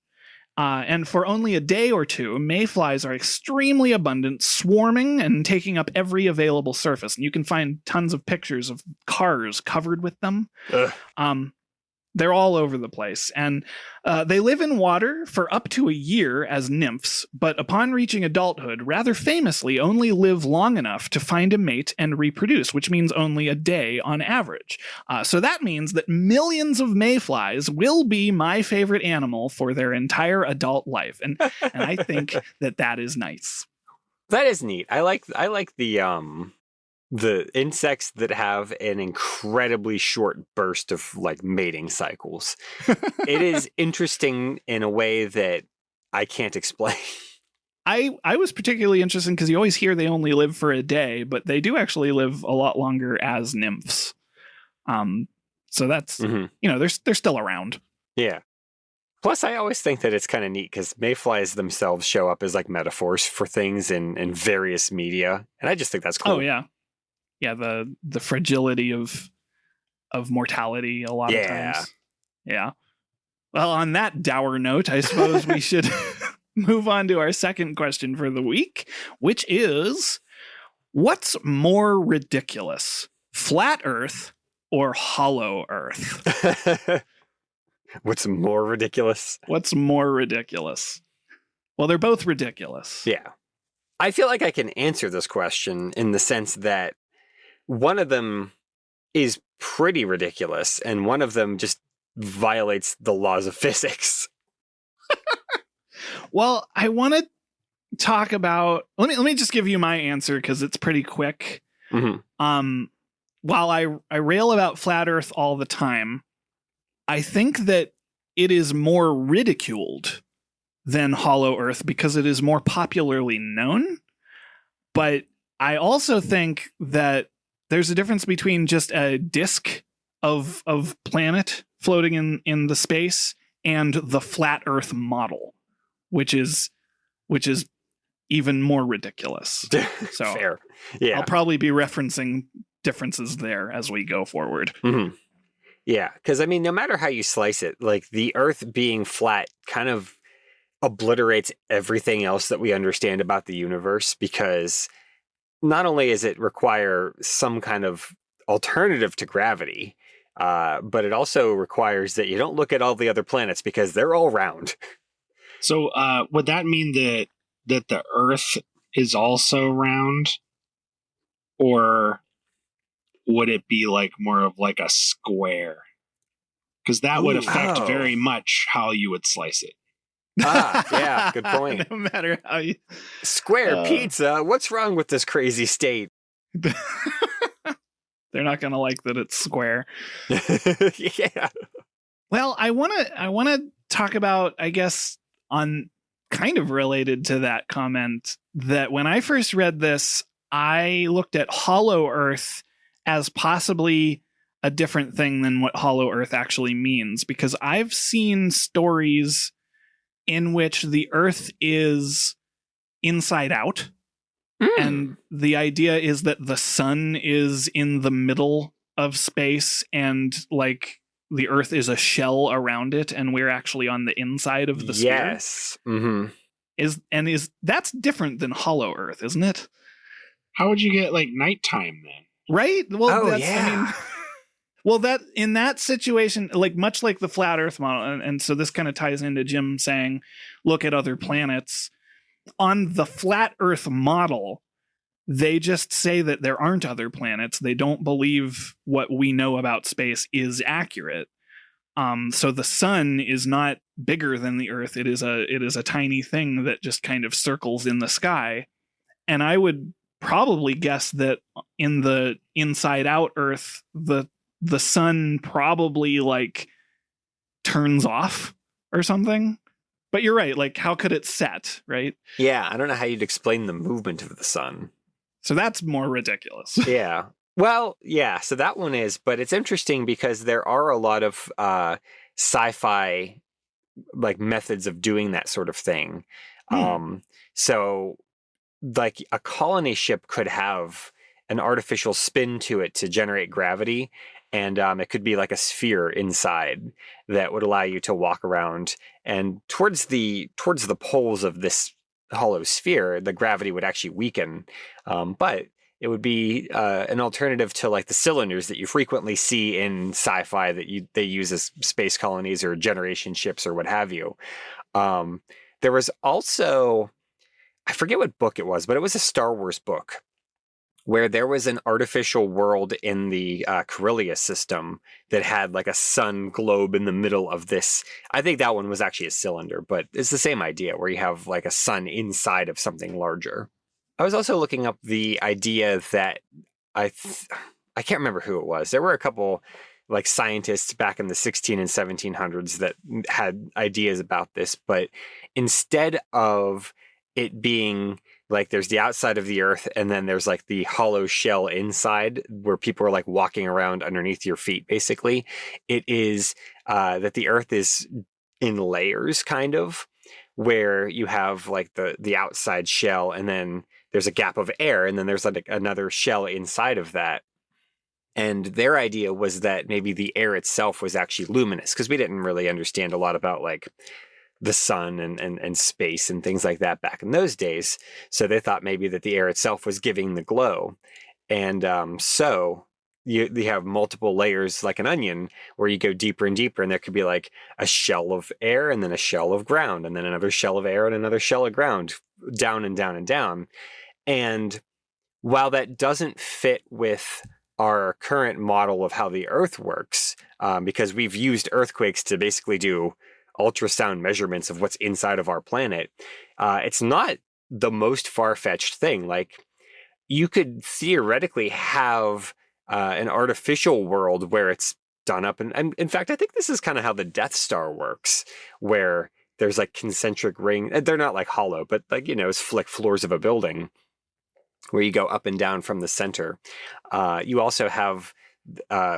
[SPEAKER 1] And for only a day or two, mayflies are extremely abundant, swarming and taking up every available surface. And you can find tons of pictures of cars covered with them. They're all over the place. And they live in water for up to a year as nymphs, but upon reaching adulthood, rather famously only live long enough to find a mate and reproduce, which means only a day on average. So that means that millions of mayflies will be my favorite animal for their entire adult life. And I think that is nice.
[SPEAKER 2] That is neat. I like the insects that have an incredibly short burst of like mating cycles. It is interesting in a way that I can't explain.
[SPEAKER 1] I was particularly interested because you always hear they only live for a day, but they do actually live a lot longer as nymphs. So that's, they're still around.
[SPEAKER 2] Yeah. Plus, I always think that it's kind of neat because mayflies themselves show up as like metaphors for things in various media. And I just think that's cool.
[SPEAKER 1] Oh, yeah. Yeah, the fragility of mortality a lot of times. Yeah. Well, on that dour note, I suppose we should move on to our second question for the week, which is, what's more ridiculous, flat Earth or hollow Earth?
[SPEAKER 2] What's more ridiculous?
[SPEAKER 1] What's more ridiculous? Well, they're both ridiculous.
[SPEAKER 2] Yeah. I feel like I can answer this question in the sense that one of them is pretty ridiculous, and one of them just violates the laws of physics.
[SPEAKER 1] Well, I want to talk about... Let me just give you my answer, because it's pretty quick.
[SPEAKER 2] Mhm.
[SPEAKER 1] While I rail about flat Earth all the time, I think that it is more ridiculed than hollow Earth because it is more popularly known. But I also think that there's a difference between just a disk of planet floating in the space and the flat Earth model, which is even more ridiculous. So
[SPEAKER 2] Fair. Yeah.
[SPEAKER 1] I'll probably be referencing differences there as we go forward.
[SPEAKER 2] Mm-hmm. Yeah, because I mean, no matter how you slice it, like the Earth being flat kind of obliterates everything else that we understand about the universe, because not only does it require some kind of alternative to gravity, but it also requires that you don't look at all the other planets because they're all round.
[SPEAKER 3] So would that mean that the Earth is also round, or would it be like more of like a square? Because that would affect very much how you would slice it.
[SPEAKER 2] Yeah, good point.
[SPEAKER 1] No matter how you
[SPEAKER 2] Square pizza. What's wrong with this crazy state?
[SPEAKER 1] they're not gonna like that it's square.
[SPEAKER 2] Yeah.
[SPEAKER 1] Well, I wanna talk about, I guess, on kind of related to that comment, that when I first read this, I looked at Hollow Earth as possibly a different thing than what Hollow Earth actually means, because I've seen stories in which the Earth is inside out. And the idea is that the sun is in the middle of space and like the Earth is a shell around it and we're actually on the inside of the sphere.
[SPEAKER 2] Yes. Mm-hmm.
[SPEAKER 1] Is that's different than Hollow Earth, isn't it?
[SPEAKER 3] How would you get like nighttime then?
[SPEAKER 1] Right? Well,
[SPEAKER 2] Oh, yeah.
[SPEAKER 1] I mean, well, that in that situation, like much like the flat Earth model, and so this kind of ties into Jim saying, look at other planets. On the flat Earth model, they just say that there aren't other planets. They don't believe what we know about space is accurate. So the sun is not bigger than the Earth. It is a tiny thing that just kind of circles in the sky. And I would probably guess that in the inside out Earth, the sun probably like turns off or something. But you're right. Like, how could it set, right?
[SPEAKER 2] Yeah, I don't know how you'd explain the movement of the sun.
[SPEAKER 1] So that's more ridiculous.
[SPEAKER 2] Yeah. Well, yeah, so that one is, but it's interesting because there are a lot of sci-fi like methods of doing that sort of thing. So like a colony ship could have an artificial spin to it to generate gravity, and it could be like a sphere inside that would allow you to walk around, and towards the poles of this hollow sphere, the gravity would actually weaken, but it would be an alternative to like the cylinders that you frequently see in sci-fi that they use as space colonies or generation ships or what have you. There was also, I forget what book it was, but it was a Star Wars book where there was an artificial world in the Corellia system that had like a sun globe in the middle of this. I think that one was actually a cylinder, but it's the same idea where you have like a sun inside of something larger. I was also looking up the idea that I can't remember who it was. There were a couple like scientists back in the 16 and 1700s that had ideas about this, but instead of it being like there's the outside of the Earth and then there's like the hollow shell inside where people are like walking around underneath your feet, basically, it is that the Earth is in layers, kind of, where you have like the outside shell and then there's a gap of air and then there's like another shell inside of that. And their idea was that maybe the air itself was actually luminous, because we didn't really understand a lot about like the sun and space and things like that back in those days. So they thought maybe that the air itself was giving the glow. And so you have multiple layers like an onion where you go deeper and deeper, and there could be like a shell of air and then a shell of ground and then another shell of air and another shell of ground, down and down and down. And while that doesn't fit with our current model of how the Earth works, because we've used earthquakes to basically do ultrasound measurements of what's inside of our planet, it's not the most far-fetched thing. Like you could theoretically have an artificial world where it's done up. And in fact, I think this is kind of how the Death Star works, where there's like concentric ring. They're not like hollow, but like, it's flick floors of a building where you go up and down from the center. You also have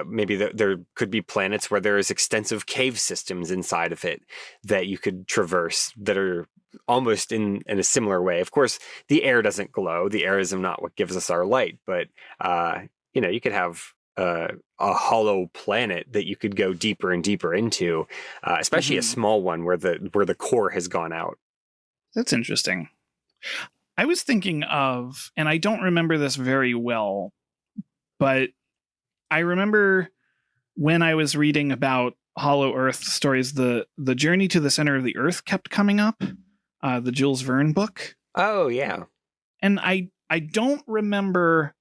[SPEAKER 2] maybe there could be planets where there is extensive cave systems inside of it that you could traverse that are almost in a similar way. Of course, the air doesn't glow. The air is not what gives us our light, but you could have a hollow planet that you could go deeper and deeper into, especially a small one where the core has gone out.
[SPEAKER 1] That's interesting. I was thinking of, and I don't remember this very well, but I remember when I was reading about Hollow Earth stories, the Journey to the Center of the Earth kept coming up, the Jules Verne book.
[SPEAKER 2] Oh, yeah.
[SPEAKER 1] And I don't remember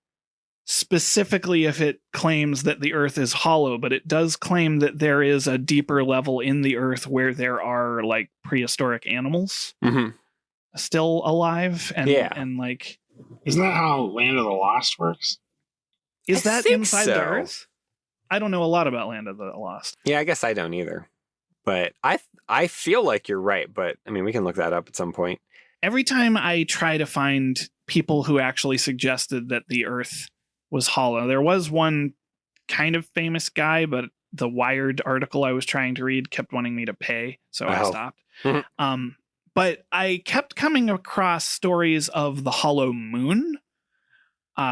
[SPEAKER 1] specifically if it claims that the Earth is hollow, but it does claim that there is a deeper level in the Earth where there are like prehistoric animals still alive. And like,
[SPEAKER 3] isn't that how Land of the Lost works?
[SPEAKER 1] Is that inside the Earth? I don't know a lot about Land of the Lost.
[SPEAKER 2] Yeah, I guess I don't either. But I feel like you're right, but I mean, we can look that up at some point.
[SPEAKER 1] Every time I try to find people who actually suggested that the Earth was hollow, there was one kind of famous guy, but the Wired article I was trying to read kept wanting me to pay, so I stopped. But I kept coming across stories of the hollow moon,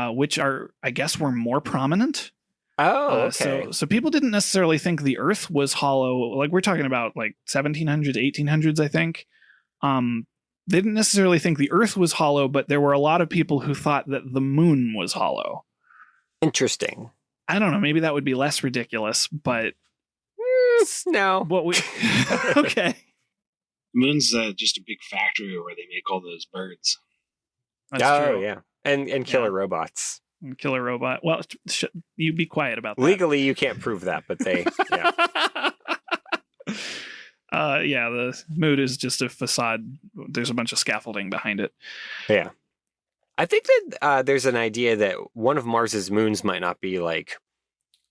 [SPEAKER 1] which I guess were more prominent.
[SPEAKER 2] Oh, okay.
[SPEAKER 1] So people didn't necessarily think the Earth was hollow. Like we're talking about like 1700s, 1800s, I think. They didn't necessarily think the Earth was hollow, but there were a lot of people who thought that the moon was hollow.
[SPEAKER 2] Interesting.
[SPEAKER 1] I don't know. Maybe that would be less ridiculous, but
[SPEAKER 2] no.
[SPEAKER 1] What we okay.
[SPEAKER 3] Moon's just a big factory where they make all those birds.
[SPEAKER 1] That's true.
[SPEAKER 2] Yeah, and killer robots.
[SPEAKER 1] Killer robot. Well, you be quiet about that.
[SPEAKER 2] Legally, you can't prove that, but they. Yeah.
[SPEAKER 1] The moon is just a facade. There's a bunch of scaffolding behind it.
[SPEAKER 2] Yeah. I think that there's an idea that one of Mars's moons might not be like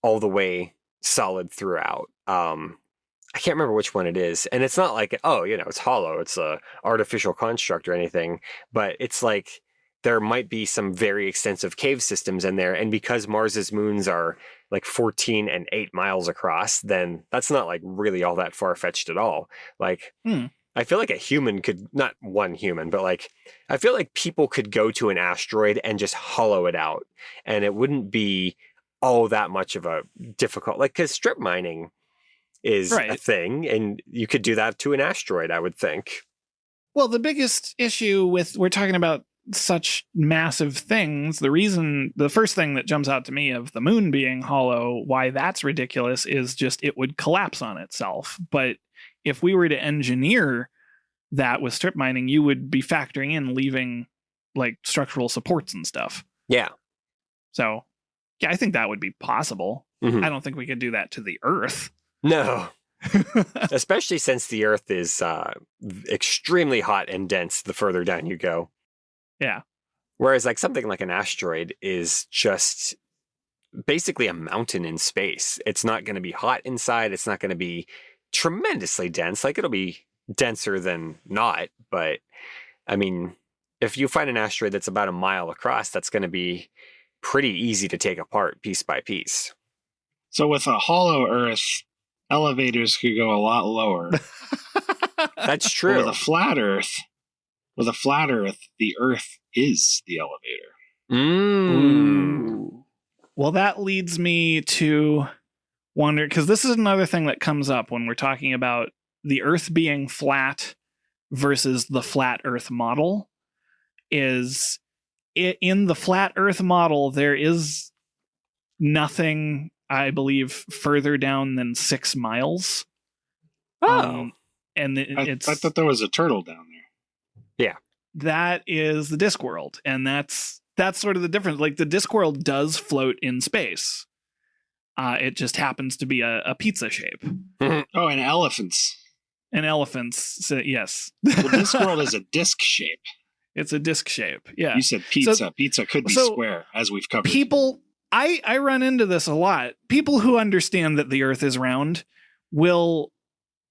[SPEAKER 2] all the way solid throughout. I can't remember which one it is. And it's not like, it's hollow. It's a artificial construct or anything. But it's like there might be some very extensive cave systems in there. And because Mars's moons are like 14 and 8 miles across, then that's not like really all that far-fetched at all. Like, I feel like a human could, not one human, but like, I feel like people could go to an asteroid and just hollow it out. And it wouldn't be all that much of a difficult, like, because strip mining is a thing, and you could do that to an asteroid, I would think.
[SPEAKER 1] Well, the biggest issue we're talking about such massive things, the first thing that jumps out to me of the moon being hollow, why that's ridiculous, is just it would collapse on itself. But if we were to engineer that with strip mining, you would be factoring in leaving like structural supports and stuff.
[SPEAKER 2] Yeah.
[SPEAKER 1] So, yeah, I think that would be possible. I don't think we could do that to the Earth.
[SPEAKER 2] No. Especially since the Earth is extremely hot and dense the further down you go.
[SPEAKER 1] Yeah.
[SPEAKER 2] Whereas like something like an asteroid is just basically a mountain in space. It's not going to be hot inside. It's not going to be tremendously dense. Like it'll be denser than not. But I mean, if you find an asteroid that's about a mile across, that's going to be pretty easy to take apart piece by piece.
[SPEAKER 3] So with a hollow Earth, elevators could go a lot lower.
[SPEAKER 2] That's true.
[SPEAKER 3] With a flat Earth, the Earth is the elevator.
[SPEAKER 1] Ooh. Well, that leads me to wonder, because this is another thing that comes up when we're talking about the Earth being flat versus the flat Earth model, is in the flat Earth model, there is nothing, I believe, further down than 6 miles. And
[SPEAKER 3] I thought there was a turtle down there.
[SPEAKER 2] Yeah.
[SPEAKER 1] That is the Discworld, and that's sort of the difference. Like the Discworld does float in space. It just happens to be a pizza shape.
[SPEAKER 3] Oh, and elephants.
[SPEAKER 1] And elephants, so yes.
[SPEAKER 3] Well, Discworld is a disc shape.
[SPEAKER 1] It's a disc shape. Yeah.
[SPEAKER 3] You said pizza.
[SPEAKER 1] So-
[SPEAKER 3] Pizza could be
[SPEAKER 1] so
[SPEAKER 3] square, as we've covered.
[SPEAKER 1] People, I run into this a lot. People who understand that the Earth is round will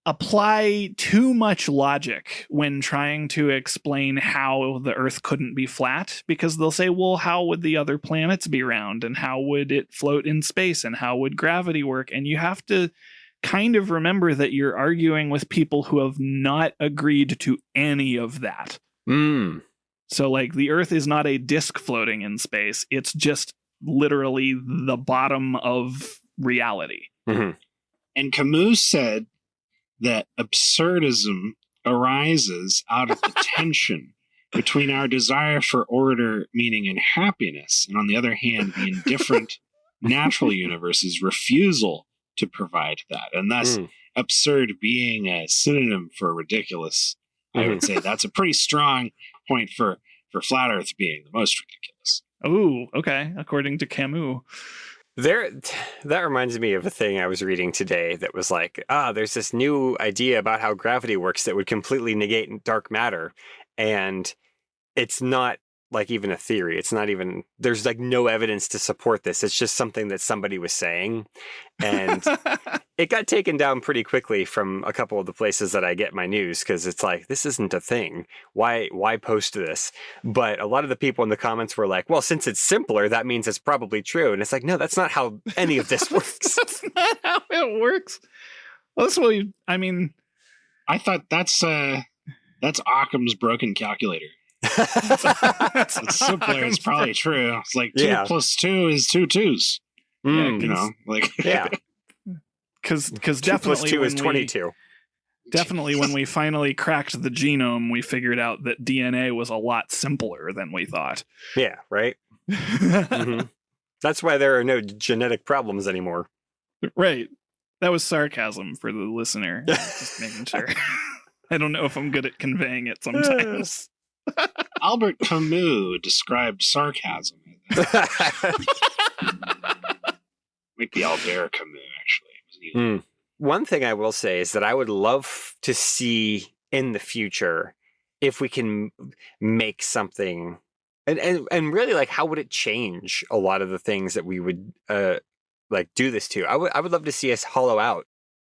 [SPEAKER 1] apply too much logic when trying to explain how the Earth couldn't be flat, because they'll say, well, how would the other planets be round, and how would it float in space, and how would gravity work? And you have to kind of remember that you're arguing with people who have not agreed to any of that. So like the Earth is not a disk floating in space. It's just literally the bottom of reality.
[SPEAKER 2] Mm-hmm.
[SPEAKER 3] And Camus said that absurdism arises out of the tension between our desire for order, meaning, and happiness, and on the other hand, the indifferent natural universe's refusal to provide that. And thus, absurd being a synonym for ridiculous, I would say that's a pretty strong point for flat Earth being the most ridiculous.
[SPEAKER 1] Oh, okay. According to Camus.
[SPEAKER 2] That reminds me of a thing I was reading today that was like, there's this new idea about how gravity works that would completely negate dark matter. And it's not like even a theory. It's not even, there's like no evidence to support this. It's just something that somebody was saying. And it got taken down pretty quickly from a couple of the places that I get my news, because it's like, this isn't a thing. Why post this? But a lot of the people in the comments were like, well, since it's simpler, that means it's probably true. And it's like, no, that's not how any of this works.
[SPEAKER 1] That's not how it works. Well, that's what
[SPEAKER 3] I thought that's Occam's broken calculator. It's simpler. It's probably true. It's like 2 plus 2 is 2 2s.
[SPEAKER 1] Yeah, because
[SPEAKER 2] 2
[SPEAKER 1] definitely
[SPEAKER 2] plus 2 is 22.
[SPEAKER 1] Definitely, when we finally cracked the genome, we figured out that DNA was a lot simpler than we thought.
[SPEAKER 2] Yeah, right. That's why there are no genetic problems anymore.
[SPEAKER 1] Right. That was sarcasm for the listener. Just making sure. I don't know if I'm good at conveying it sometimes.
[SPEAKER 3] Albert Camus described sarcasm. Might be Albert Camus, actually.
[SPEAKER 2] One thing I will say is that I would love to see in the future if we can make something, and really, like, how would it change a lot of the things that we would like do this to? I would love to see us hollow out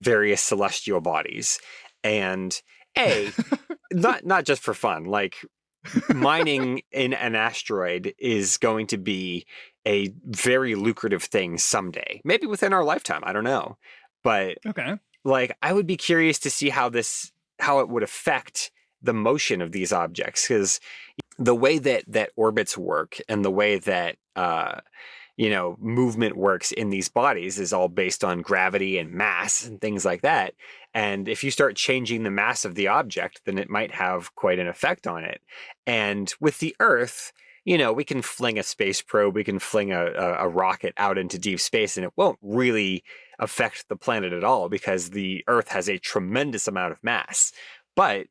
[SPEAKER 2] various celestial bodies, and not just for fun, like mining in an asteroid is going to be a very lucrative thing someday, maybe within our lifetime. I don't know, but
[SPEAKER 1] okay,
[SPEAKER 2] like I would be curious to see how it would affect the motion of these objects, because the way that orbits work and the way that movement works in these bodies is all based on gravity and mass and things like that. And if you start changing the mass of the object, then it might have quite an effect on it. And with the Earth, we can fling a space probe, we can fling a rocket out into deep space, and it won't really affect the planet at all because the Earth has a tremendous amount of mass. But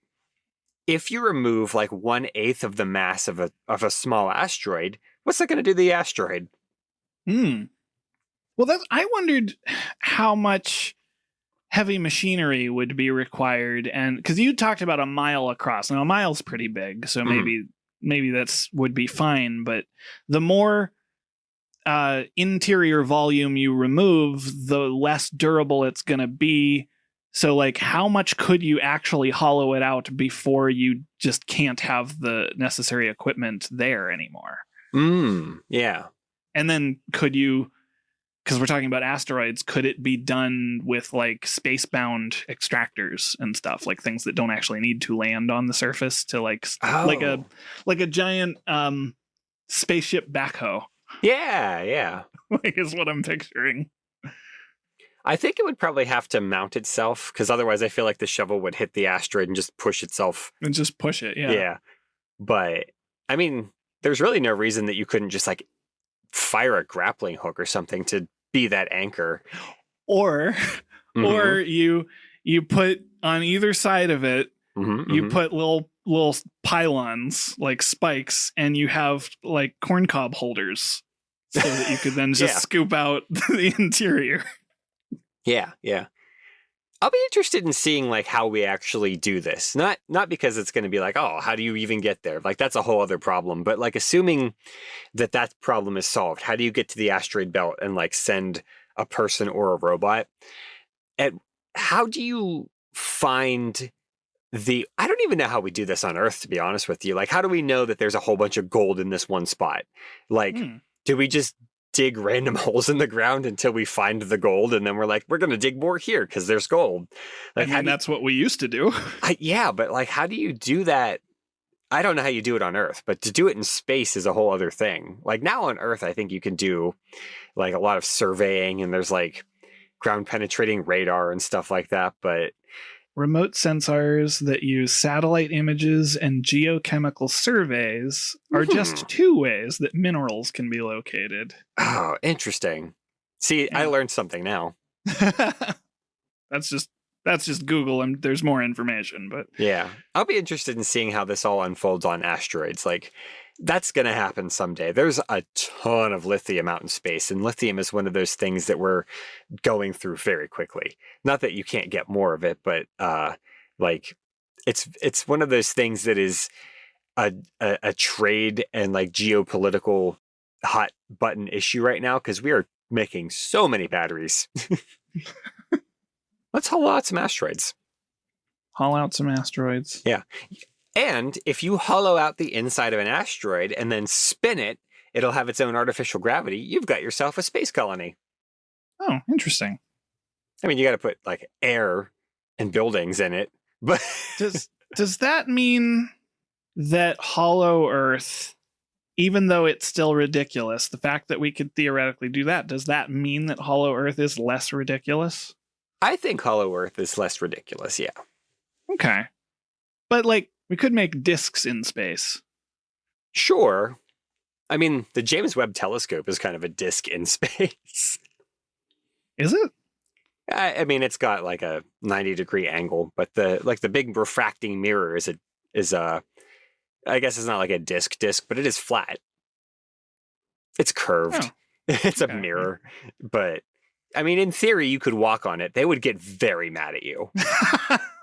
[SPEAKER 2] if you remove like 1/8 of the mass of a small asteroid, what's that going to do to the asteroid?
[SPEAKER 1] Well, I wondered how much heavy machinery would be required, and because you talked about a mile across. Now, a mile's pretty big, so maybe that's would be fine. But the more interior volume you remove, the less durable it's going to be. So, like, how much could you actually hollow it out before you just can't have the necessary equipment there anymore?
[SPEAKER 2] Yeah.
[SPEAKER 1] And then could you, because we're talking about asteroids, could it be done with like space-bound extractors and stuff, like things that don't actually need to land on the surface to like a giant spaceship backhoe?
[SPEAKER 2] Yeah.
[SPEAKER 1] Like is what I'm picturing.
[SPEAKER 2] I think it would probably have to mount itself, because otherwise I feel like the shovel would hit the asteroid and just push itself.
[SPEAKER 1] And just push it, yeah.
[SPEAKER 2] Yeah. But, I mean, there's really no reason that you couldn't just, like, fire a grappling hook or something to be that anchor.
[SPEAKER 1] Or you put on either side of it, you put little pylons, like spikes, and you have, like, corncob holders so that you could then just scoop out the interior.
[SPEAKER 2] Yeah. I'll be interested in seeing like how we actually do this. Not because it's going to be like, oh, how do you even get there? Like that's a whole other problem. But like assuming that problem is solved, how do you get to the asteroid belt and like send a person or a robot? And how do you find I don't even know how we do this on Earth, to be honest with you. Like, how do we know that there's a whole bunch of gold in this one spot? Like, do we just dig random holes in the ground until we find the gold, and then we're like, we're going to dig more here because there's gold? Like,
[SPEAKER 1] I mean, that's what we used to do.
[SPEAKER 2] Yeah, but like, how do you do that? I don't know how you do it on Earth, but to do it in space is a whole other thing. Like now on Earth, I think you can do like a lot of surveying, and there's like ground penetrating radar and stuff like that, but
[SPEAKER 1] remote sensors that use satellite images and geochemical surveys are just 2 ways that minerals can be located.
[SPEAKER 2] Oh, interesting. See, I learned something now.
[SPEAKER 1] That's just Google, and there's more information, but
[SPEAKER 2] yeah, I'll be interested in seeing how this all unfolds on asteroids. Like that's going to happen someday. There's a ton of lithium out in space, and lithium is one of those things that we're going through very quickly. Not that you can't get more of it, but like it's one of those things that is a trade and like geopolitical hot button issue right now because we are making so many batteries. Let's haul out some asteroids.
[SPEAKER 1] Haul out some asteroids.
[SPEAKER 2] Yeah. And if you hollow out the inside of an asteroid and then spin it, it'll have its own artificial gravity. You've got yourself a space colony.
[SPEAKER 1] Oh, interesting.
[SPEAKER 2] I mean, you got to put like air and buildings in it. But
[SPEAKER 1] does that mean that Hollow Earth, even though it's still ridiculous, the fact that we could theoretically do that, does that mean that Hollow Earth is less ridiculous?
[SPEAKER 2] I think Hollow Earth is less ridiculous, yeah.
[SPEAKER 1] Okay. But, like, we could make discs in space.
[SPEAKER 2] Sure. I mean, the James Webb Telescope is kind of a disc in space.
[SPEAKER 1] Is it?
[SPEAKER 2] I mean, it's got like a 90-degree angle, but the big refracting mirror is I guess it's not like a disc, but it is flat. It's curved.
[SPEAKER 1] Oh.
[SPEAKER 2] It's a mirror, but I mean, in theory, you could walk on it. They would get very mad at you.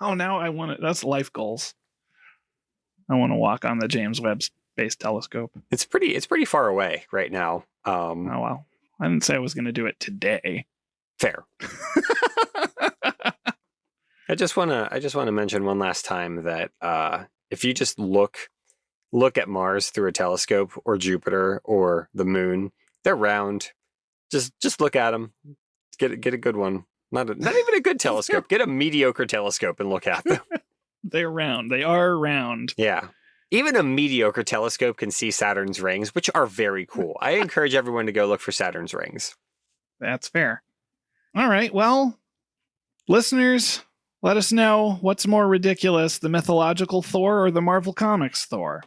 [SPEAKER 1] Oh, now I want it. That's life goals. I want to walk on the James Webb Space Telescope.
[SPEAKER 2] It's pretty far away right now.
[SPEAKER 1] Oh, well. I didn't say I was going to do it today.
[SPEAKER 2] Fair. I just want to mention one last time that if you just look at Mars through a telescope, or Jupiter, or the moon, they're round. Just look at them. Get a good one. Not even a good telescope. Get a mediocre telescope and look at them.
[SPEAKER 1] They're round. They are round.
[SPEAKER 2] Yeah. Even a mediocre telescope can see Saturn's rings, which are very cool. I encourage everyone to go look for Saturn's rings.
[SPEAKER 1] That's fair. All right. Well, listeners, let us know what's more ridiculous, the mythological Thor or the Marvel Comics Thor.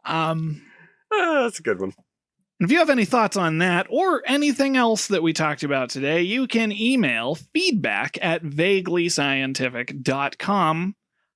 [SPEAKER 2] That's a good one.
[SPEAKER 1] If you have any thoughts on that or anything else that we talked about today, you can email feedback@vaguelyscientific.com,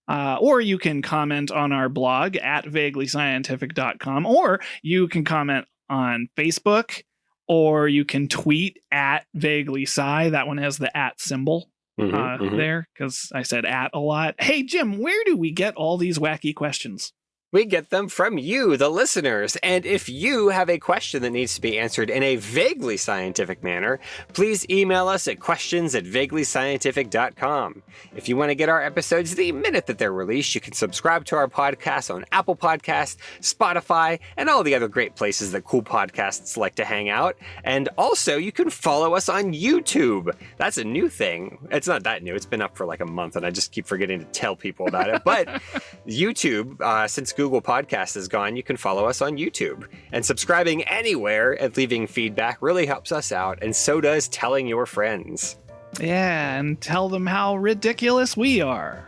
[SPEAKER 1] or you can comment on our blog at vaguelyscientific.com, or you can comment on Facebook, or you can tweet at vaguelysci. That one has the @ symbol there, because I said at a lot. Hey, Jim, where do we get all these wacky questions?
[SPEAKER 2] We get them from you, the listeners. And if you have a question that needs to be answered in a vaguely scientific manner, please email us at questions@vaguelyscientific.com. If you want to get our episodes the minute that they're released, you can subscribe to our podcast on Apple Podcasts, Spotify, and all the other great places that cool podcasts like to hang out. And also, you can follow us on YouTube. That's a new thing. It's not that new. It's been up for like a month, and I just keep forgetting to tell people about it. But YouTube, since Google Podcast is gone, you can follow us on YouTube. And subscribing anywhere and leaving feedback really helps us out, and so does telling your friends.
[SPEAKER 1] Yeah, and tell them how ridiculous we are.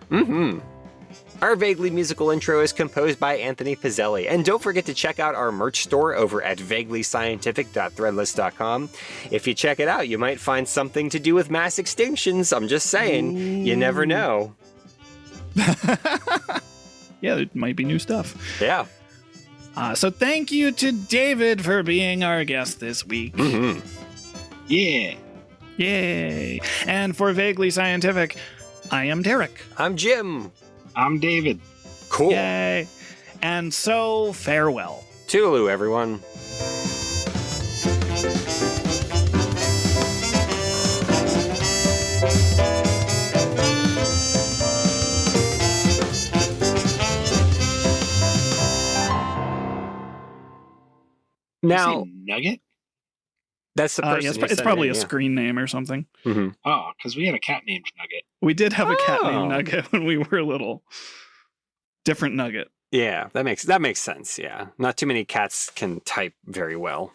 [SPEAKER 2] Our vaguely musical intro is composed by Anthony Pizzelli. And don't forget to check out our merch store over at vaguelyscientific.threadless.com. If you check it out, you might find something to do with mass extinctions. I'm just saying, you never know.
[SPEAKER 1] Yeah, there might be new stuff.
[SPEAKER 2] Yeah.
[SPEAKER 1] So thank you to David for being our guest this week.
[SPEAKER 3] Yeah.
[SPEAKER 1] Yay! And for Vaguely Scientific, I am Derek.
[SPEAKER 2] I'm Jim.
[SPEAKER 3] I'm David.
[SPEAKER 2] Cool.
[SPEAKER 1] Yay! And so, farewell.
[SPEAKER 2] Toodaloo, everyone. Now,
[SPEAKER 3] You say Nugget?
[SPEAKER 2] that's the person.
[SPEAKER 1] Yeah,
[SPEAKER 2] who
[SPEAKER 1] it's
[SPEAKER 2] sent
[SPEAKER 1] probably
[SPEAKER 2] it
[SPEAKER 1] a
[SPEAKER 2] in,
[SPEAKER 1] screen name or something.
[SPEAKER 2] yeah. Mhm.
[SPEAKER 3] Oh, because we had a cat named Nugget.
[SPEAKER 1] We did have a cat
[SPEAKER 2] Oh.
[SPEAKER 1] named Nugget when we were little. Different Nugget.
[SPEAKER 2] Yeah, that makes sense. Yeah, not too many cats can type very well.